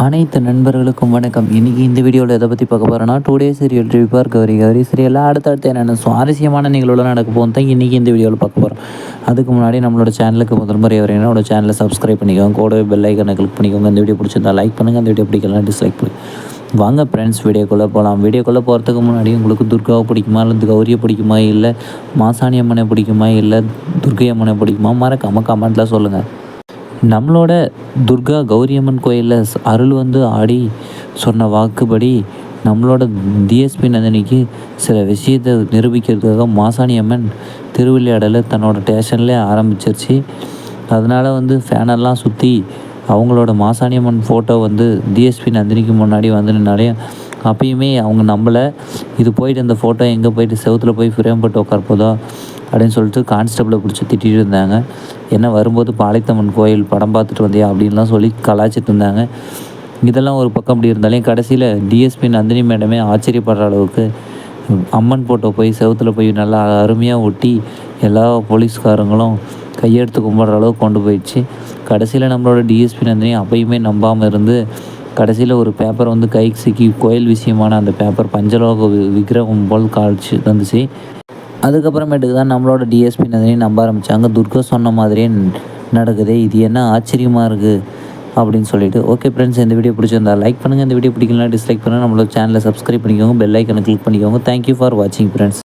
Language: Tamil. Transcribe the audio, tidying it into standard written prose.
அனைத்து நண்பர்களுக்கும் வணக்கம். இன்றைக்கி இந்த வீடியோவில் எதை பற்றி பார்க்க போகிறோன்னா, 2 டே சீரியல் ரிவ்யூ கௌரி கௌரி சீரியலில் அடுத்தடுத்து என்னென்ன சுவாரஸ்யமான நிகழ்வுலாம் நடக்க போகுது தான் இன்றைக்கி இந்த வீடியோவில் பார்க்க போகிறோம். அதுக்கு முன்னாடி நம்மளோட சேனலுக்கு முதல் முறை வரீங்கன்னா என்னோட சேனலை சப்ஸ்கிரைப் பண்ணிக்கோங்க, கூடவே பெல் ஐக்கனை கிளிக் பண்ணிக்கோங்க. இந்த வீடியோ பிடிச்சிருந்தா லைக் பண்ணுங்கள், இந்த வீடியோ பிடிக்கலாம் டிஸ்லைக் பண்ணுங்கள். வாங்க ஃப்ரெண்ட்ஸ், வீடியோக்குள்ளே போகலாம். வீடியோக்குள்ளே போகிறதுக்கு முன்னாடி உங்களுக்கு துர்காவை பிடிக்குமா, இல்லை கௌரியை பிடிக்குமா, இல்லை மாசாணி அம்மனை பிடிக்குமா, இல்லை துர்கை அம்மனை பிடிக்குமா, மறக்காமல் கமெண்ட்டில் சொல்லுங்கள். நம்மளோட துர்கா கௌரியம்மன் கோயிலில் அருள் வந்து ஆடி சொன்ன வாக்குப்படி நம்மளோட டிஎஸ்பி நந்தினிக்கு சில விஷயத்தை நிரூபிக்கிறதுக்காக மாசாணி அம்மன் திருவிளையாடலை தன்னோட ஸ்டேஷன்லேயே ஆரம்பிச்சிருச்சு. அதனால் வந்து ஃபேனெல்லாம் சுற்றி அவங்களோட மாசாணி அம்மன் ஃபோட்டோ வந்து டிஎஸ்பி நந்தினிக்கு முன்னாடி வந்து நின்னாலே அப்பயுமே அவங்க நம்பலை. இது போயிட்டு அந்த ஃபோட்டோ எங்கே போயிட்டு செவுத்தில் போய் ஃப்ரேம் போட்டு உட்காரப்போதோ அப்படின்னு சொல்லிட்டு கான்ஸ்டபிளை பிடிச்சி திட்டிகிட்டு இருந்தாங்க. என்ன வரும்போது பாளையத்தம்மன் கோயில் படம் பார்த்துட்டு வந்தியா அப்படின்லாம் சொல்லி கலாய்ச்சிட்டு இருந்தாங்க. இதெல்லாம் ஒரு பக்கம் அப்படி இருந்தாலும் கடைசியில் டிஎஸ்பி நந்தினி மேடமே ஆச்சரியப்படுற அளவுக்கு அம்மன் ஃபோட்டோ போய் செவுத்தில் போய் நல்லா அருமையாக ஒட்டி எல்லா போலீஸ்காரங்களும் கையெடுத்து கும்பிட்ற அளவுக்கு கொண்டு போயிடுச்சு. கடைசியில் நம்மளோட டிஎஸ்பி நந்தினி அப்பயுமே நம்பாமல் இருந்து கடைசியில் ஒரு பேப்பர் வந்து கைக்கு சிக்கி கோயில் விஷயமான அந்த பேப்பர் பஞ்சலோக விக்கிரகம் போல் காய்ச்சி வந்துச்சு. அதுக்கப்புறமேட்டுக்கு தான் நம்மளோட டிஎஸ்பி நந்தினி நம்ப ஆரம்பித்தாங்க. துர்கா சொன்ன மாதிரியே நடக்குது, இது என்ன ஆச்சரியமாக இருக்குது அப்படின்னு சொல்லிட்டு. ஓகே ஃப்ரெண்ட்ஸ், இந்த வீடியோ பிடிச்சிருந்தா லைக் பண்ணுங்கள், இந்த வீடியோ பிடிக்கலாம் டிஸ்லைக் பண்ணுங்கள். நம்மளோட சேனலை சப்ஸ்கிரைப் பண்ணிக்கோங்க, பெல் ஐக்கனை கிளிக் பண்ணிக்கோங்க. தேங்க்யூ ஃபார் வாட்சிங் ஃப்ரெண்ட்ஸ்.